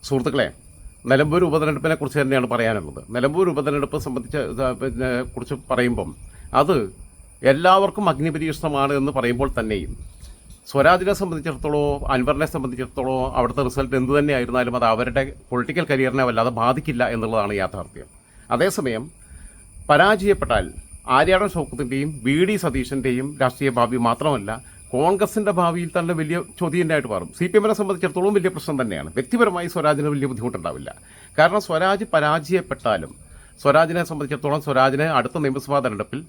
സുഹൃത്തുക്കളെ, നിലമ്പൂർ ഉപതെരഞ്ഞെടുപ്പിനെ കുറിച്ച് തന്നെയാണ് പറയാനുള്ളത്. നിലമ്പൂർ ഉപതെരഞ്ഞെടുപ്പ് കുറിച്ച് പറയുമ്പം അത് എല്ലാവർക്കും അഗ്നിപരീക്ഷണമാണ് എന്ന് പറയുമ്പോൾ തന്നെയും സ്വരാജിനെ സംബന്ധിച്ചിടത്തോളം, അൻവറിനെ സംബന്ധിച്ചിടത്തോളം അവിടുത്തെ റിസൾട്ട് എന്തു തന്നെയായിരുന്നാലും അത് അവരുടെ പൊളിറ്റിക്കൽ കരിയറിനെ വല്ലാതെ ബാധിക്കില്ല എന്നുള്ളതാണ് യാഥാർത്ഥ്യം. അതേസമയം പരാജയപ്പെട്ടാൽ ആര്യാടൻ ഷൗക്കത്തിൻ്റെയും വി.ഡി. സതീശൻ്റെയും രാഷ്ട്രീയ ഭാവി മാത്രമല്ല, കോൺഗ്രസിൻ്റെ ഭാവിയിൽ തന്നെ വലിയ ചോദ്യമായിട്ട് മാറും. CPM-നെ സംബന്ധിച്ചിടത്തോളം വലിയ പ്രശ്നം തന്നെയാണ്. വ്യക്തിപരമായി സ്വരാജിന് വലിയ ബുദ്ധിമുട്ടുണ്ടാവില്ല. കാരണം സ്വരാജ് പരാജയപ്പെട്ടാലും സ്വരാജിനെ സംബന്ധിച്ചിടത്തോളം സ്വരാജിനെ അടുത്ത നിയമസഭാ തെരഞ്ഞെടുപ്പിൽ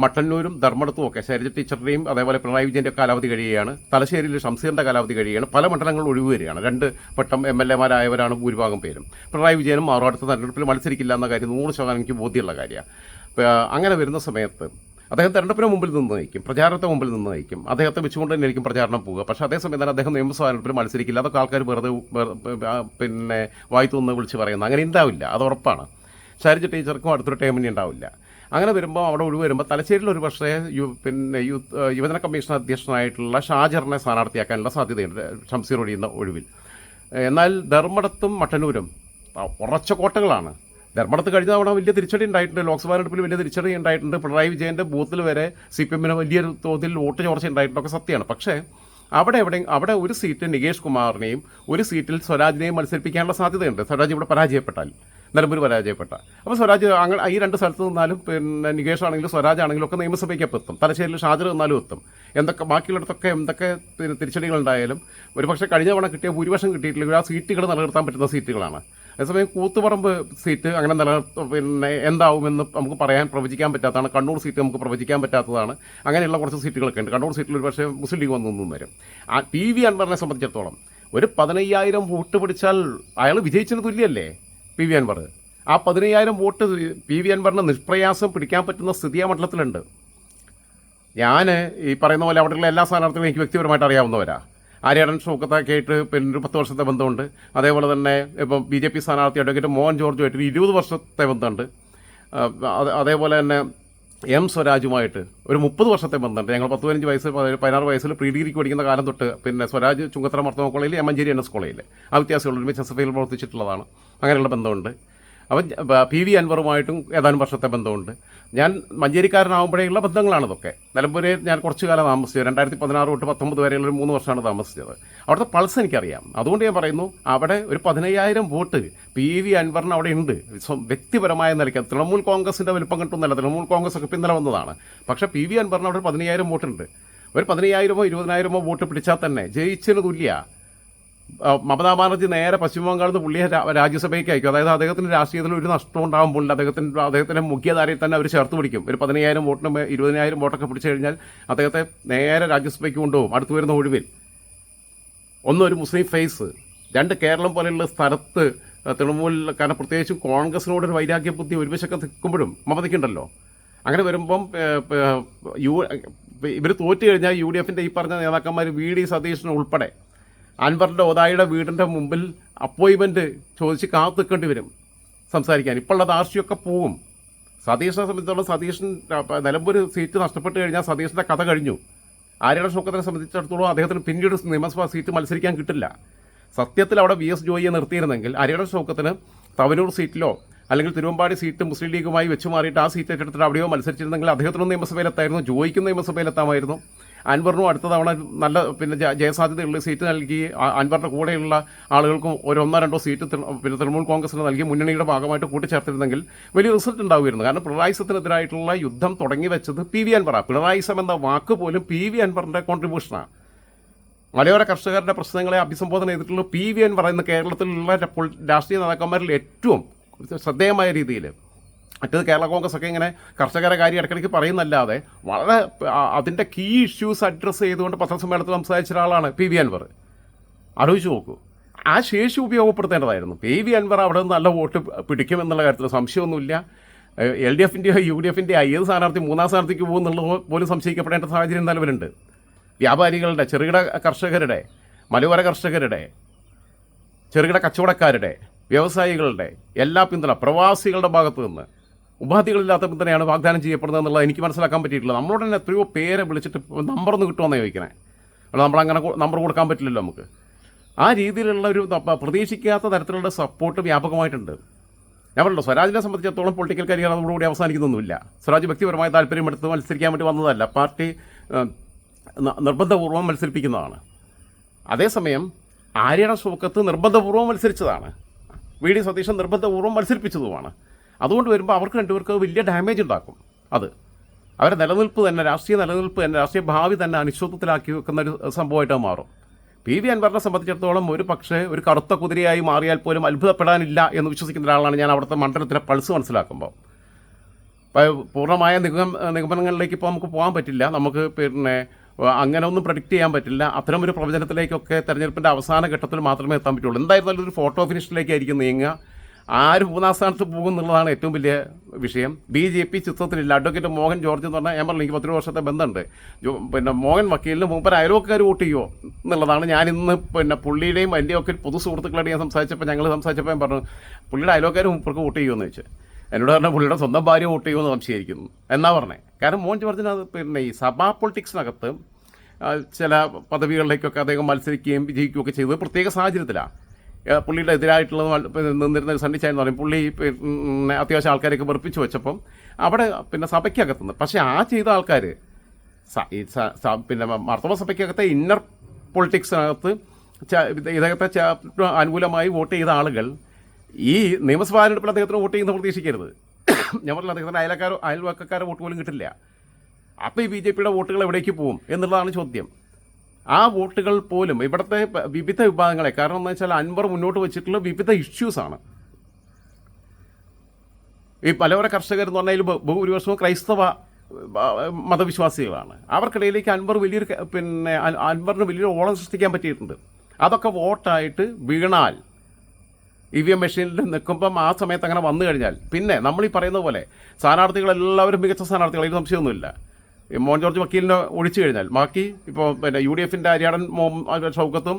മട്ടന്നൂരും ധർമ്മടത്തും ഒക്കെ ശൈലജ ടീച്ചറുടെയും അതേപോലെ പിണറായി വിജയൻ്റെ കാലാവധി കഴിയുകയാണ്. തലശ്ശേരിയിൽ ഷംസീറിൻ്റെ കാലാവധി കഴിയുകയാണ്. പല മണ്ഡലങ്ങൾ ഒഴിവ് വരികയാണ്. 2 വട്ടം MLA-മാരായവരാണ് ഭൂരിഭാഗം പേരും. പിണറായി വിജയനും അടുത്ത തെരഞ്ഞെടുപ്പിൽ മത്സരിക്കില്ല എന്ന കാര്യം 100% എനിക്ക് ബോധ്യമുള്ള കാര്യമാണ്. അങ്ങനെ വരുന്ന സമയത്ത് അദ്ദേഹം തെരഞ്ഞെടുപ്പിന് മുമ്പിൽ നിന്ന് നയിക്കും, പ്രചാരണത്തെ മുമ്പിൽ നിന്ന് നയിക്കും. അദ്ദേഹത്തെ വെച്ചുകൊണ്ട് തന്നെ ആയിരിക്കും പ്രചാരണം പോവുക. പക്ഷേ അതേസമയം തന്നെ അദ്ദേഹം നിയമസഭാ തെരഞ്ഞെടുപ്പിൽ മത്സരിക്കില്ല. അതൊക്കെ ആൾക്കാർ വെറുതെ വായ്ത്തൊന്ന് വിളിച്ച് പറയുന്നത് അങ്ങനെ ഉണ്ടാവില്ല, അത് ഉറപ്പാണ്. ശൈലജ ടീച്ചർക്കും അടുത്തൊരു ടൈമിന് ഉണ്ടാവില്ല. അങ്ങനെ വരുമ്പോൾ അവിടെ ഒഴിവ് വരുമ്പോൾ തലശ്ശേരിയിൽ ഒരു പക്ഷേ യുവജന കമ്മീഷൻ അധ്യക്ഷനായിട്ടുള്ള ഷാജറിനെ സ്ഥാനാർത്ഥിയാക്കാനുള്ള സാധ്യതയുണ്ട് ഷംസീർ ഒഴിയുന്ന ഒഴിവിൽ. എന്നാൽ ധർമ്മടത്തും മട്ടന്നൂരും ഉറച്ച കോട്ടകളാണ്. ധർമ്മടത്ത് കഴിഞ്ഞ തവണ വലിയ തിരിച്ചടി ഉണ്ടായിട്ടുണ്ട്. ലോക്സഭാ തെരഞ്ഞെടുപ്പിൽ വലിയ തിരിച്ചടി ഉണ്ടായിട്ടുണ്ട്. പിണറായി വിജയൻ്റെ ബൂത്തിൽ വരെ CPM-ന് വലിയൊരു തോതിൽ വോട്ട് ചോർച്ച ഉണ്ടായിട്ടുണ്ടൊക്കെ സത്യമാണ്. പക്ഷേ അവിടെ ഒരു സീറ്റ് നികേഷ് കുമാറിനെയും ഒരു സീറ്റിൽ സ്വരാജിനെയും മത്സരിപ്പിക്കാനുള്ള സാധ്യതയുണ്ട്. സ്വരാജ് ഇവിടെ പരാജയപ്പെട്ടാൽ, നിലമ്പൂർ പരാജയപ്പെട്ട. അപ്പോൾ സ്വരാജ് ഈ 2 സ്ഥലത്ത് നിന്നാലും നികേഷ് ആണെങ്കിലും സ്വരാജ് ആണെങ്കിലും ഒക്കെ നിയമസഭയ്ക്കൊപ്പം എത്തും. തലശ്ശേരിയിൽ ഷാജർ നിന്നാലും എത്തും. ബാക്കിയുള്ളിടത്തൊക്കെ എന്തൊക്കെ തിരിച്ചടികളുണ്ടായാലും ഒരു പക്ഷേ കഴിഞ്ഞ തവണ കിട്ടിയ ഭൂരിപക്ഷം കിട്ടിയിട്ടില്ല. ആ സീറ്റുകൾ നിലനിർത്താൻ പറ്റുന്ന സീറ്റുകളാണ്. അതേസമയം കൂത്തുപറമ്പ് സീറ്റ് അങ്ങനെ എന്താവുമെന്ന് നമുക്ക് പ്രവചിക്കാൻ പറ്റാത്തതാണ്. കണ്ണൂർ സീറ്റ് നമുക്ക് പ്രവചിക്കാൻ പറ്റാത്തതാണ്. അങ്ങനെയുള്ള കുറച്ച് സീറ്റുകളൊക്കെ ഉണ്ട്. കണ്ണൂർ സീറ്റിൽ ഒരു പക്ഷേ മുസ്ലിം ലീഗ് വന്നു വരും. PV അൻവറിനെ സംബന്ധിച്ചിടത്തോളം ഒരു 15,000 വോട്ട് പിടിച്ചാൽ അയാൾ വിജയിച്ചതിന് തുല്യമല്ലേ PV അൻവർ. ആ 15,000 വോട്ട് PV അൻവറിന് നിഷ്പ്രയാസം പിടിക്കാൻ പറ്റുന്ന സ്ഥിതി ആ മണ്ഡലത്തിലുണ്ട്. ഞാൻ ഈ പറയുന്ന പോലെ അവിടെയുള്ള എല്ലാ സ്ഥാനാർത്ഥികളും എനിക്ക് വ്യക്തിപരമായിട്ട് അറിയാവുന്നവരാ. ആര്യാടൻ ഷൗക്കത്തൊക്കെ ആയിട്ട് ഒരു 10 വർഷത്തെ ബന്ധമുണ്ട്. അതേപോലെ തന്നെ ഇപ്പം BJP സ്ഥാനാർത്ഥി അഡ്വക്കേറ്റ് മോഹൻ ജോർജുമായിട്ട് 20 വർഷത്തെ ബന്ധമുണ്ട്. അതേപോലെ തന്നെ സ്വരാജുമായിട്ട് ഒരു 30 വർഷത്തെ ബന്ധമുണ്ട്. ഞങ്ങൾ 15 വയസ്സ് 16 വയസ്സിൽ പ്രീ ഡിഗ്രിക്ക് പഠിക്കുന്ന കാലം തൊട്ട് സ്വരാജ് ചുങ്കത്തറ മർത്തോമ കോളേജിൽ, മഞ്ചേരി NS കോളേജിൽ ആ വ്യത്യാസങ്ങൾ ഒരുമിച്ച് SFIയിൽ പ്രവർത്തിച്ചിട്ടുള്ളതാണ്. അങ്ങനെയുള്ള ബന്ധമുണ്ട്. അപ്പം PV അൻവറുമായിട്ടും ഏതാനും വർഷത്തെ ബന്ധമുണ്ട്. ഞാൻ മഞ്ചേരിക്കാരനാകുമ്പോഴേയുള്ള ബന്ധങ്ങളാണ് ഇതൊക്കെ. നിലമ്പൂരിൽ ഞാൻ കുറച്ചു കാലം താമസിച്ചത്. 2016 തൊട്ട് 19 വരെയുള്ള 3 വർഷമാണ് താമസിച്ചത്. അവിടുത്തെ പൾസ് എനിക്കറിയാം. അതുകൊണ്ട് ഞാൻ പറയുന്നു, അവിടെ ഒരു 15,000 വോട്ട് PV അൻവറിന് അവിടെ ഉണ്ട്. വ്യക്തിപരമായ നിലയ്ക്ക് തൃണമൂൽ കോൺഗ്രസിൻ്റെ വലിപ്പം കിട്ടുന്നല്ല. തൃണമൂൽ കോൺഗ്രസ് ഒക്കെ പിന്നലെ വന്നതാണ്. പക്ഷേ PV അൻവറിന് അവിടെ 15,000 വോട്ടുണ്ട്. ഒരു 15,000 20,000 വോട്ട് പിടിച്ചാൽ തന്നെ ജയിച്ചതിന് തുല്യ. മമതാ ബാനർജി നേരെ പശ്ചിമ ബംഗാളിൽ നിന്ന് പുള്ളിയെ രാജ്യസഭയ്ക്ക് അയക്കും. അതായത് അദ്ദേഹത്തിന് രാഷ്ട്രീയത്തിൽ ഒരു നഷ്ടം ഉണ്ടാകുമ്പോൾ അദ്ദേഹത്തിൻ്റെ മുഖ്യധാരയിൽ തന്നെ അവർ ചേർത്ത് പിടിക്കും. ഒരു 15,000 വോട്ടിന് 20,000 വോട്ടൊക്കെ പിടിച്ചു കഴിഞ്ഞാൽ അദ്ദേഹത്തെ നേരെ രാജ്യസഭയ്ക്ക് കൊണ്ടുപോകും അടുത്ത് വരുന്ന ഒഴിവിൽ. ഒരു മുസ്ലിം ഫേസ്. 2 കേരളം പോലെയുള്ള സ്ഥലത്ത് തൃണമൂൽ, കാരണം പ്രത്യേകിച്ചും കോൺഗ്രസിനോടൊരു വൈരാഗ്യ ബുദ്ധി ഒരു വശമൊക്കെ നിൽക്കുമ്പോഴും മമതയ്ക്കുണ്ടല്ലോ. അങ്ങനെ വരുമ്പം ഇവർ തോറ്റു കഴിഞ്ഞാൽ UDF-ൻ്റെ ഈ പറഞ്ഞ നേതാക്കന്മാർ V.D. സതീശൻ ഉൾപ്പെടെ അൻവറിൻ്റെ ഒതായിയുടെ വീടിൻ്റെ മുമ്പിൽ അപ്പോയിൻമെൻറ്റ് ചോദിച്ച് കാത്തു നിൽക്കേണ്ടി വരും സംസാരിക്കാൻ. ഇപ്പോൾ ഉള്ള ധാർഷ്ട്യമൊക്കെ പോവും. സതീഷിനെ സംബന്ധിച്ചിടത്തോളം സതീശൻ നിലമ്പൂർ സീറ്റ് നഷ്ടപ്പെട്ട് കഴിഞ്ഞാൽ സതീഷിൻ്റെ കഥ കഴിഞ്ഞു. ആര്യാടൻ ഷൗക്കത്തിനെ സംബന്ധിച്ചിടത്തോളം അദ്ദേഹത്തിന് പിന്നീട് നിയമസഭാ സീറ്റ് മത്സരിക്കാൻ കിട്ടില്ല. സത്യത്തിൽ അവിടെ VS ജോയിയെ നിർത്തിയിരുന്നെങ്കിൽ ആര്യാടൻ ഷൗക്കത്തിന് തവനൂർ സീറ്റിലോ അല്ലെങ്കിൽ തിരുവമ്പാടി സീറ്റ് മുസ്ലിം ലീഗുമായി വെച്ച് മാറിയിട്ട് ആ സീറ്റ് ഏറ്റെടുത്തിട്ട് അവിടെയോ മത്സരിച്ചിരുന്നെങ്കിൽ അദ്ദേഹത്തിനും നിയമസഭയിലെത്തായിരുന്നു, ജോയിക്കും നിയമസഭയിലെത്താമായിരുന്നു. അൻവറിനും അടുത്ത തവണ നല്ല ജയസാധ്യതയുള്ള സീറ്റ് നൽകി അൻവറിൻ്റെ കൂടെയുള്ള ആളുകൾക്കും 1-2 സീറ്റ് തൃണമൂൽ കോൺഗ്രസിന് നൽകി മുന്നണിയുടെ ഭാഗമായിട്ട് കൂട്ടിച്ചേർത്തിരുന്നെങ്കിൽ വലിയ റിസൾട്ട് ഉണ്ടാവുമായിരുന്നു. കാരണം പിണറായിസത്തിനെതിരായിട്ടുള്ള യുദ്ധം തുടങ്ങി വെച്ചത് PV അൻവറാണ്. പിണറായിസം എന്ന വാക്ക് പോലും PV അൻവറിൻ്റെ കോൺട്രിബ്യൂഷനാണ്. മലയോര കർഷകരുടെ പ്രശ്നങ്ങളെ അഭിസംബോധന ചെയ്തിട്ടുള്ള PV അൻവർ ഇന്ന് കേരളത്തിലുള്ള രാഷ്ട്രീയ നേതാക്കന്മാരിൽ ഏറ്റവും ശ്രദ്ധേയമായ രീതിയിൽ. മറ്റേത് കേരള കോൺഗ്രസ് ഒക്കെ ഇങ്ങനെ കർഷകരുടെ കാര്യം ഇടയ്ക്കിടയ്ക്ക് പറയുന്നല്ലാതെ വളരെ അതിൻ്റെ കീ ഇഷ്യൂസ് അഡ്രസ്സ് ചെയ്തുകൊണ്ട് പത്രസമ്മേളനത്തിൽ സംസാരിച്ച ഒരാളാണ് PV അൻവർ. ആലോചിച്ച് നോക്കൂ. ആ ശേഷി ഉപയോഗപ്പെടുത്തേണ്ടതായിരുന്നു. PV അൻവർ അവിടെ നിന്ന് നല്ല വോട്ട് പിടിക്കുമെന്നുള്ള കാര്യത്തിൽ സംശയമൊന്നുമില്ല. LDF-ൻ്റെയോ UDF-ൻ്റെയോ ഏത് സ്ഥാനാർത്ഥി 3-ാം സ്ഥാനത്തേക്ക് പോകുമെന്നുള്ളത് പോലും സംശയിക്കപ്പെടേണ്ട സാഹചര്യം നിലവിലുണ്ട്. വ്യാപാരികളുടെ, ചെറുകിട കർഷകരുടെ, മലയോര കർഷകരുടെ, ചെറുകിട കച്ചവടക്കാരുടെ, വ്യവസായികളുടെ എല്ലാ പിന്തുണ, പ്രവാസികളുടെ ഭാഗത്തു നിന്ന് ഉപാധികളില്ലാത്ത പിന്തുണയാണ് വാഗ്ദാനം ചെയ്യപ്പെടുന്നത് എന്നുള്ളത് എനിക്ക് മനസ്സിലാക്കാൻ പറ്റിയിട്ടില്ല. നമ്മളോട് തന്നെ എത്രയോ പേരെ വിളിച്ചിട്ട് നമ്പറൊന്ന് കിട്ടുമെന്ന് ചോദിക്കണേ. നമ്മളങ്ങനെ നമ്പർ കൊടുക്കാൻ പറ്റില്ലല്ലോ നമുക്ക്. ആ രീതിയിലുള്ള ഒരു പ്രതീക്ഷിക്കാത്ത തരത്തിലുള്ള സപ്പോർട്ട് വ്യാപകമായിട്ടുണ്ട്. ഞാൻ പറഞ്ഞല്ലോ, സ്വരാജിനെ സംബന്ധിച്ചിടത്തോളം പൊളിറ്റിക്കൽ കരിയർ അതോടുകൂടി അവസാനിക്കുന്നൊന്നുമില്ല. സ്വരാജ് വ്യക്തിപരമായ താല്പര്യമെടുത്ത് മത്സരിക്കാൻ വേണ്ടി വന്നതല്ല, പാർട്ടി നിർബന്ധപൂർവ്വം മത്സരിപ്പിക്കുന്നതാണ്. അതേസമയം ആര്യയുടെ ഷൗക്കത്ത് നിർബന്ധപൂർവ്വം മത്സരിച്ചതാണ്, വി ഡി സതീശൻ നിർബന്ധപൂർവ്വം മത്സരിപ്പിച്ചതുമാണ്. അതുകൊണ്ട് വരുമ്പോൾ അവർക്ക് രണ്ടുപേർക്ക് വലിയ ഡാമേജ് ഉണ്ടാക്കും. അത് അവരുടെ നിലനിൽപ്പ് തന്നെ, രാഷ്ട്രീയ നിലനിൽപ്പ് തന്നെ, രാഷ്ട്രീയ ഭാവി തന്നെ അനിശ്ചിതത്വത്തിലാക്കി വെക്കുന്ന ഒരു സംഭവമായിട്ട് മാറും. പി വി അൻവറിനെ സംബന്ധിച്ചിടത്തോളം ഒരു പക്ഷേ ഒരു കറുത്ത കുതിരയായി മാറിയാൽ പോലും അത്ഭുതപ്പെടാനില്ല എന്ന് വിശ്വസിക്കുന്ന ഒരാളാണ് ഞാൻ. അവിടുത്തെ മണ്ഡലത്തിലെ പൾസ് മനസ്സിലാക്കുമ്പോൾ പൂർണ്ണമായ നിഗമനങ്ങളിലേക്ക് ഇപ്പോൾ നമുക്ക് പോകാൻ പറ്റില്ല. നമുക്ക് അങ്ങനെ ഒന്നും പ്രഡിക്റ്റ് ചെയ്യാൻ പറ്റില്ല. അത്തരമൊരു പ്രവചനത്തിലേക്കൊക്കെ തെരഞ്ഞെടുപ്പിൻ്റെ അവസാന ഘട്ടത്തിൽ മാത്രമേ എത്താൻ പറ്റുള്ളൂ. എന്തായിരുന്നാലും ഒരു ഫോട്ടോ ഫിനിഷിലേക്കായിരിക്കും നീങ്ങുക. ആര് മൂന്നാം സ്ഥാനത്ത് പോകും എന്നുള്ളതാണ് ഏറ്റവും വലിയ വിഷയം. BJP ചിത്രത്തിലില്ല. അഡ്വക്കേറ്റ് മോഹൻ ജോർജ് എന്ന് പറഞ്ഞാൽ ഞാൻ പറഞ്ഞു, എനിക്ക് 10 വർഷത്തെ ബന്ധമുണ്ട്. മോഹൻ വക്കീലിന് മൂപ്പർ അയൽവക്കാർ വോട്ട് ചെയ്യുമോ എന്നുള്ളതാണ്. ഞാനിന്ന് പുള്ളിയുടെയും എൻ്റെയൊക്കെ പൊതു സുഹൃത്തുക്കളായിട്ട് ഞാൻ ഞങ്ങൾ സംസാരിച്ചപ്പോൾ ഞാൻ പറഞ്ഞു, പുള്ളിയുടെ അയൽവക്കാർ മൂപ്പർക്ക് വോട്ട് ചെയ്യുമെന്ന് വെച്ച്. എന്നോട് പറഞ്ഞാൽ പുള്ളിയുടെ സ്വന്തം ഭാര്യ വോട്ട് ചെയ്യുമെന്ന് സംശയിക്കുന്നു എന്നാ പറഞ്ഞത്. കാരണം മോഹൻ ജോർജിന് അത് ഈ സഭാ പൊളിറ്റിക്സിനകത്ത് ചില പദവികളിലേക്കൊക്കെ അദ്ദേഹം മത്സരിക്കുകയും വിജയിക്കുകയൊക്കെ ചെയ്തത് പ്രത്യേക സാഹചര്യത്തിലാണ്. പുള്ളിയുടെ എതിരായിട്ടുള്ളത് നിന്നിരുന്ന സണ്ണിച്ചായ എന്ന് പറയും, പുള്ളി അത്യാവശ്യം ആൾക്കാരെയൊക്കെ വെറുപ്പിച്ച് വെച്ചപ്പം അവിടെ സഭയ്ക്കകത്തുനിന്ന്. പക്ഷേ ആ ചെയ്ത ആൾക്കാർ മാർത്തോമ സഭയ്ക്കകത്തെ ഇന്നർ പൊളിറ്റിക്സിനകത്ത് ഇദ്ദേഹത്തെ അനുകൂലമായി വോട്ട് ചെയ്ത ആളുകൾ ഈ നിയമസഭാ തെരഞ്ഞെടുപ്പിൽ അദ്ദേഹത്തിന് വോട്ട് ചെയ്യുന്ന പ്രതീക്ഷിക്കരുത്. ഞാൻ പറഞ്ഞില്ല, അദ്ദേഹത്തിന് അയൽവക്കക്കാരെ വോട്ട് പോലും കിട്ടില്ല. അപ്പോൾ ഈ BJPയുടെ വോട്ടുകൾ എവിടേക്ക് പോകും എന്നുള്ളതാണ് ചോദ്യം. ആ വോട്ടുകൾ പോലും ഇവിടുത്തെ വിവിധ വിഭാഗങ്ങളെ, കാരണം എന്താ വെച്ചാൽ അൻവർ മുന്നോട്ട് വെച്ചിട്ടുള്ള വിവിധ ഇഷ്യൂസാണ്. ഈ പലവര കർഷകർ എന്ന് പറഞ്ഞാൽ ഭൂരിപക്ഷവും ക്രൈസ്തവ മതവിശ്വാസികളാണ്. അവർക്കിടയിലേക്ക് അൻവറിന് വലിയൊരു ഓളം സൃഷ്ടിക്കാൻ പറ്റിയിട്ടുണ്ട്. അതൊക്കെ വോട്ടായിട്ട് വീണാൽ EVM മെഷീനിൽ നിൽക്കുമ്പം ആ സമയത്ത് അങ്ങനെ വന്നു കഴിഞ്ഞാൽ പിന്നെ നമ്മൾ ഈ പറയുന്ന പോലെ സ്ഥാനാർത്ഥികളെല്ലാവരും മികച്ച സ്ഥാനാർത്ഥികൾ, അതിന് സംശയമൊന്നുമില്ല. മോഹൻ ജോർജ് വക്കീലിനെ ഒഴിച്ചു കഴിഞ്ഞാൽ ബാക്കി ഇപ്പോൾ UDFൻ്റെ അരിയാടൻ ഷൗക്കത്തും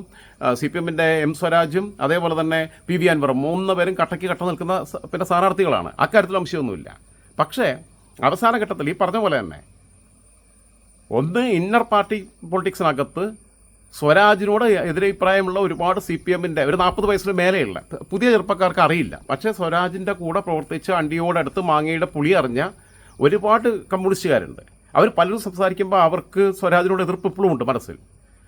CPMൻ്റെ M സ്വരാജും അതേപോലെ തന്നെ PV അൻവറും 3 പേരും കട്ടയ്ക്ക് കട്ട നിൽക്കുന്ന സ്ഥാനാർത്ഥികളാണ്. അക്കാര്യത്തിൽ സംശയമൊന്നുമില്ല. പക്ഷേ അവസാന ഘട്ടത്തിൽ ഈ പറഞ്ഞ പോലെ തന്നെ ഒന്ന് ഇന്നർ പാർട്ടി പൊളിറ്റിക്സിനകത്ത് സ്വരാജിനോട് എതിരഭിപ്രായമുള്ള ഒരുപാട് CPMൻ്റെ ഒരു 40 വയസ്സിന് മേലെയുള്ള പുതിയ ചെറുപ്പക്കാർക്ക് അറിയില്ല. പക്ഷേ സ്വരാജിൻ്റെ കൂടെ പ്രവർത്തിച്ച് അണ്ടിയോടടുത്ത് മാങ്ങയുടെ പുളി അറിഞ്ഞ ഒരുപാട് കമ്മ്യൂണിസ്റ്റുകാരുണ്ട്. അവർ പലരും സംസാരിക്കുമ്പോൾ അവർക്ക് സ്വരാജിനോട് എതിർപ്പ് ഇപ്പോഴും ഉണ്ട് മനസ്സിൽ.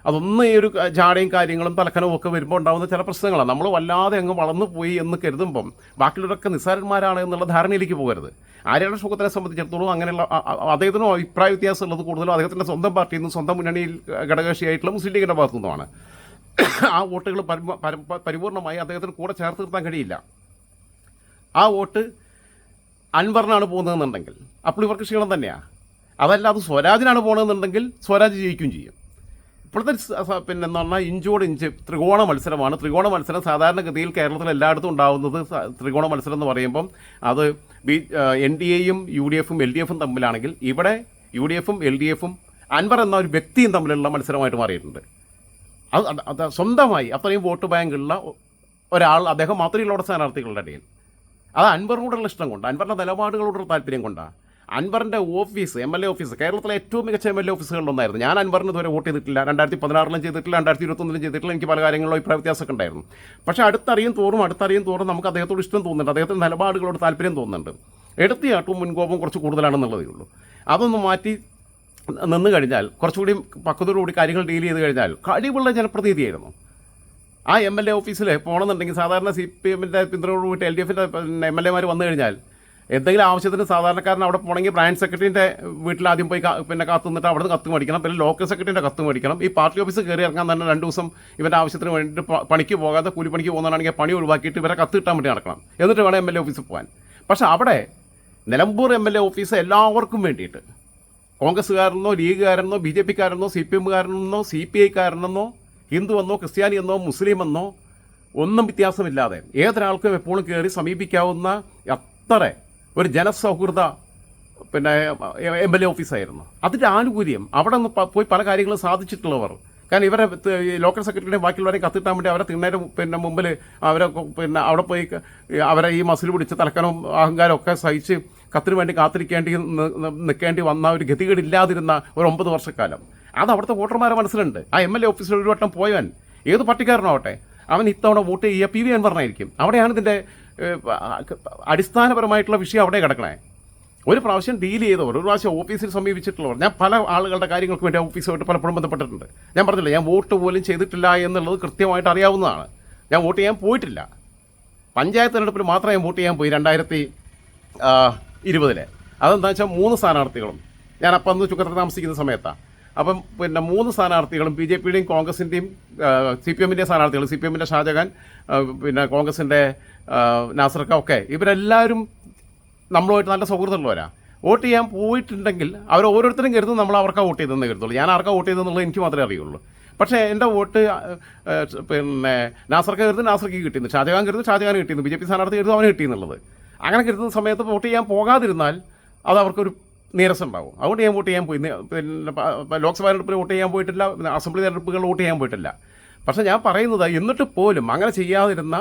അതൊന്നും ഈ ഒരു ജാടയും കാര്യങ്ങളും തലക്കനവും ഒക്കെ വരുമ്പോൾ ഉണ്ടാകുന്ന ചില പ്രശ്നങ്ങളാണ്. നമ്മൾ വല്ലാതെ അങ്ങ് വളർന്നു പോയി എന്ന് കരുതുമ്പം ബാക്കിയുള്ളവരൊക്കെ നിസ്സാരന്മാരാണ് എന്നുള്ള ധാരണയിലേക്ക് പോകരുത്. ആര്യയുടെ ഷൗക്കത്തിനെ സംബന്ധിച്ചിടത്തോളം അങ്ങനെയുള്ള അദ്ദേഹത്തിനും അഭിപ്രായ വ്യത്യാസം ഉള്ളത് കൂടുതലും അദ്ദേഹത്തിൻ്റെ സ്വന്തം പാർട്ടിയിൽ നിന്നും സ്വന്തം മുന്നണിയിൽ ഘടകകക്ഷിയായിട്ടുള്ള മുസ്ലിം ലീഗിൻ്റെ ഭാഗത്തു നിന്നുമാണ്. ആ വോട്ടുകൾ പരിപൂർണമായി അദ്ദേഹത്തിന് കൂടെ ചേർത്ത് നിർത്താൻ കഴിയില്ല. ആ വോട്ട് അൻവറിനാണ് പോകുന്നതെന്നുണ്ടെങ്കിൽ അപ്പോൾ ഇവർക്ക് ക്ഷീണം തന്നെയാണ്. അതല്ല അത് സ്വരാജിനാണ് പോകണമെന്നുണ്ടെങ്കിൽ സ്വരാജ് ജയിക്കുകയും ചെയ്യും. ഇപ്പോഴത്തെ എന്ന് പറഞ്ഞാൽ ഇഞ്ചോട് ഇഞ്ച് ത്രികോണ മത്സരമാണ്. ത്രികോണ മത്സരം സാധാരണഗതിയിൽ കേരളത്തിൽ എല്ലായിടത്തും ഉണ്ടാകുന്നത് ത്രികോണ മത്സരം എന്ന് പറയുമ്പം അത് NDAയും UDFും LDFും തമ്മിലാണെങ്കിൽ ഇവിടെ UDFും LDFും അൻവർ എന്ന ഒരു വ്യക്തിയും തമ്മിലുള്ള മത്സരമായിട്ട് മാറിയിട്ടുണ്ട്. അത് സ്വന്തമായി അത്രയും വോട്ട് ബാങ്കുള്ള ഒരാൾ അദ്ദേഹം മാത്രമേ ഉള്ള സ്ഥാനാർത്ഥികളുടെ ഇടയിൽ. അത് അൻവറിനോടുള്ള ഇഷ്ടം കൊണ്ട്, അൻവറിൻ്റെ നിലപാടുകളോടുള്ള താല്പര്യം കൊണ്ടാണ്. അൻവറിൻ്റെ ഓഫീസ് MLA ഓഫീസ് കേരളത്തിലെ ഏറ്റവും മികച്ച MLA ഓഫീസുകളിലൊന്നായിരുന്നു. ഞാൻ അൻവറിന് ഇതുവരെ വോട്ട് ചെയ്തിട്ടില്ല. 2016 ചെയ്തിട്ടില്ല, 2021 ചെയ്തിട്ടില്ല. എനിക്ക് പല കാര്യങ്ങളിലും അഭിപ്രായ വ്യത്യാസമൊക്കെ ഉണ്ടായിരുന്നു. പക്ഷേ അടുത്തറിയും തോറും നമുക്ക് അദ്ദേഹത്തോട് ഇഷ്ടം തോന്നുന്നുണ്ട്, അദ്ദേഹത്തിൻ്റെ നിലപാടുകളോട് താല്പര്യം തോന്നുന്നുണ്ട്. എടുത്തിയാട്ടും മുൻകോപം കുറച്ച് കൂടുതലാണെന്നുള്ളതേ ഉള്ളൂ. അതൊന്ന് മാറ്റി നിന്ന് കഴിഞ്ഞാൽ കുറച്ചുകൂടി പക്വതയോടുകൂടി കാര്യങ്ങൾ ഡീൽ ചെയ്ത് കഴിഞ്ഞാൽ കഴിവുള്ള ജനപ്രതിനിധിയായിരുന്നു. ആ MLA ഓഫീസിൽ പോകണമെന്നുണ്ടെങ്കിൽ സാധാരണ CPMൻ്റെ പിന്തുണയോടുകൂടി LDFൻ്റെ MLAമാർ വന്നു കഴിഞ്ഞാൽ എന്തെങ്കിലും ആവശ്യത്തിന് സാധാരണക്കാരൻ അവിടെ പോകണമെങ്കിൽ ബ്രാഞ്ച് സെക്രട്ടറിൻ്റെ വീട്ടിൽ ആദ്യം പോയി കാത്തു നിന്നിട്ട് അവിടെ നിന്ന് കത്ത് മേടിക്കണം. പിന്നെ ലോക്കൽ സെക്രട്ടറിൻ്റെ കത്ത് മേടിക്കണം. ഈ പാർട്ടി ഓഫീസ് കയറി ഇറങ്ങാൻ തന്നെ 2 ദിവസം ഇവൻ്റെ ആവശ്യത്തിന് വേണ്ടിയിട്ട് പണിക്ക് പോകാതെ കൂലിപ്പണിക്ക് പോകുന്നതാണെങ്കിൽ പണി ഒഴിവാക്കിയിട്ട് ഇവരെ കത്ത് കിട്ടാൻ വേണ്ടി നടക്കണം. എന്നിട്ട് വേണം MLA ഓഫീസിൽ പോകാൻ. പക്ഷേ അവിടെ നിലമ്പൂർ MLA ഓഫീസ് എല്ലാവർക്കും വേണ്ടിയിട്ട് കോൺഗ്രസ്സുകാരനോ ലീഗുകാരനോ BJPക്കാരനോ CPMകാരനെന്നോ CPIക്കാരനെന്നോ ഹിന്ദുവെന്നോ ക്രിസ്ത്യാനിയെന്നോ മുസ്ലിമെന്നോ ഒന്നും വ്യത്യാസമില്ലാതെ ഏതൊരാൾക്കും എപ്പോഴും കയറി സമീപിക്കാവുന്ന അത്ര ഒരു ജനസൗഹൃദ MLA ഓഫീസായിരുന്നു. അതിൻ്റെ ആനുകൂല്യം അവിടെ നിന്ന് പോയി പല കാര്യങ്ങളും സാധിച്ചിട്ടുള്ളവർ, കാരണം ഇവരെ ലോക്കൽ സെക്രട്ടറിയുടെയും ബാക്കിയുള്ളവരെയും കത്തിട്ടാൻ വേണ്ടി അവരെ തിണ്ണേരം മുമ്പിൽ അവരെ അവിടെ പോയി അവരെ ഈ മസിൽ പിടിച്ച് തലക്കനവും അഹങ്കാരമൊക്കെ സഹിച്ച് കത്തിന് വേണ്ടി നിൽക്കേണ്ടി വന്ന ഒരു ഗതികേടില്ലാതിരുന്ന ഒരു 9 വർഷക്കാലം അത് അവിടുത്തെ വോട്ടർമാരെ മനസ്സിലുണ്ട്. ആ MLA ഓഫീസിൽ ഒരു വട്ടം പോയവൻ ഏത് പാർട്ടിക്കാരനാവട്ടെ, അവൻ ഇത്തവണ വോട്ട് ചെയ്യുക PV അൻവറിനായിരിക്കും. അവിടെയാണ് ഇതിൻ്റെ അടിസ്ഥാനപരമായിട്ടുള്ള വിഷയം അവിടെ കിടക്കണേ. ഒരു പ്രാവശ്യം ഡീൽ ചെയ്തവർ, ഒരു പ്രാവശ്യം ഓഫീസിൽ സമീപിച്ചിട്ടുള്ളവർ, ഞാൻ പല ആളുകളുടെ കാര്യങ്ങൾക്ക് വേണ്ടി ഓഫീസുമായിട്ട് പലപ്പോഴും ബന്ധപ്പെട്ടിട്ടുണ്ട്. ഞാൻ പറഞ്ഞില്ല, ഞാൻ വോട്ട് പോലും ചെയ്തിട്ടില്ല എന്നുള്ളത് കൃത്യമായിട്ട് അറിയാവുന്നതാണ്. ഞാൻ വോട്ട് ചെയ്യാൻ പോയിട്ടില്ല. പഞ്ചായത്ത് തിരഞ്ഞെടുപ്പിൽ മാത്രമേ ഞാൻ വോട്ട് ചെയ്യാൻ പോയി 2020. അതെന്താ വെച്ചാൽ 3 സ്ഥാനാർത്ഥികളും, ഞാൻ അപ്പം അന്ന് ചുക്കത്തിൽ താമസിക്കുന്ന സമയത്താണ്. അപ്പം പിന്നെ 3 സ്ഥാനാർത്ഥികളും BJPയുടെയും കോൺഗ്രസിൻ്റെയും CPMൻ്റെയും സ്ഥാനാർത്ഥികൾ, CPMൻ്റെ ഷാജഹാൻ, പിന്നെ കോൺഗ്രസിൻ്റെ നാസർക്ക ഒക്കെ, ഇവരെല്ലാവരും നമ്മളുമായിട്ട് നല്ല സൗഹൃദമുള്ളവരാ. വോട്ട് ചെയ്യാൻ പോയിട്ടുണ്ടെങ്കിൽ അവർ ഓരോരുത്തരും കരുതും നമ്മൾ അവർക്കാ വോട്ട് ചെയ്തെന്ന് കരുതുള്ളൂ. ഞാൻ ആർക്കാ വോട്ട് ചെയ്തെന്നുള്ളത് എനിക്ക് മാത്രമേ അറിയുള്ളൂ. പക്ഷേ എൻ്റെ വോട്ട് പിന്നെ നാസർക്ക് കരുതും നാസർക്ക് കിട്ടിയിരുന്നു, ഷാജഹാൻ കരുതും ഷാജഹാൻ കിട്ടിയിരുന്നു, BJP സ്ഥാനാർത്ഥി കരുതും അവന് കിട്ടിയെന്നുള്ളത്. അങ്ങനെ കരുതുന്ന സമയത്ത് വോട്ട് ചെയ്യാൻ പോകാതിരുന്നാൽ അത് അവർക്കൊരു നീരസം ഉണ്ടാവും. അതുകൊണ്ട് ഞാൻ വോട്ട് ചെയ്യാൻ പോയി. പിന്നെ ലോക്സഭാ തെരഞ്ഞെടുപ്പിൽ വോട്ട് ചെയ്യാൻ പോയിട്ടില്ല, അസംബ്ലി തെരഞ്ഞെടുപ്പുകൾ വോട്ട് ചെയ്യാൻ പോയിട്ടില്ല. പക്ഷേ ഞാൻ പറയുന്നത്, എന്നിട്ട് പോലും അങ്ങനെ ചെയ്യാതിരുന്ന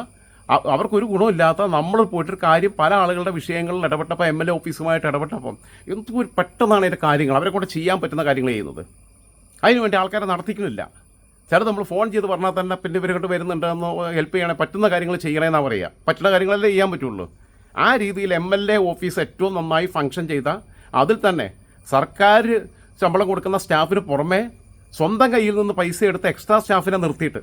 അവർക്കൊരു ഗുണമില്ലാത്ത നമ്മൾ പോയിട്ടൊരു കാര്യം പല ആളുകളുടെ വിഷയങ്ങളിൽ ഇടപെട്ടപ്പോൾ, MLA ഓഫീസുമായിട്ട് ഇടപെട്ടപ്പം എന്തൊരു പെട്ടെന്നാണ് അതിൻ്റെ കാര്യങ്ങൾ അവരെ കൊണ്ട് ചെയ്യാൻ പറ്റുന്ന കാര്യങ്ങൾ ചെയ്യുന്നത്. അതിനുവേണ്ടി ആൾക്കാരെ നടത്തിക്കുന്നില്ല. ചിലത് നമ്മൾ ഫോൺ ചെയ്ത് പറഞ്ഞാൽ തന്നെ പിന്നെ ഇവരോട്ട് വരുന്നുണ്ടെന്ന് ഹെൽപ്പ് ചെയ്യണേ, പറ്റുന്ന കാര്യങ്ങൾ ചെയ്യണമെന്നാണ് പറയുക. പറ്റുന്ന കാര്യങ്ങളല്ലേ ചെയ്യാൻ പറ്റുള്ളൂ. ആ രീതിയിൽ MLA ഓഫീസ് ഏറ്റവും നന്നായി ഫങ്ഷൻ ചെയ്ത, അതിൽ തന്നെ സർക്കാർ ശമ്പളം കൊടുക്കുന്ന സ്റ്റാഫിന് പുറമെ സ്വന്തം കയ്യിൽ നിന്ന് പൈസ എടുത്ത് എക്സ്ട്രാ സ്റ്റാഫിനെ നിർത്തിയിട്ട്,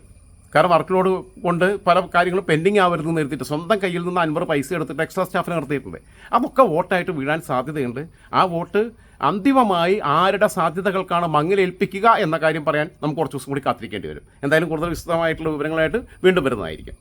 കാരണം വർക്ക് ലോഡ് കൊണ്ട് പല കാര്യങ്ങളും പെൻഡിങ് ആവരുതെന്ന് നിർത്തിയിട്ട് സ്വന്തം കയ്യിൽ നിന്ന് അൻവർ പൈസ എടുത്തിട്ട് എക്സ്ട്രാ സ്റ്റാഫിനെ നിർത്തിയിട്ടുണ്ട്. അതൊക്കെ വോട്ടായിട്ട് വീഴാൻ സാധ്യതയുണ്ട്. ആ വോട്ട് അന്തിമമായി ആരുടെ സാധ്യതകൾക്കാണ് മങ്ങിലേൽപ്പിക്കുക എന്ന കാര്യം പറയാൻ നമുക്ക് കുറച്ച് ദിവസം കൂടി കാത്തിരിക്കേണ്ടി വരും. എന്തായാലും കൂടുതൽ വിശദമായിട്ടുള്ള വിവരങ്ങളായിട്ട് വീണ്ടും വരുന്നതായിരിക്കും.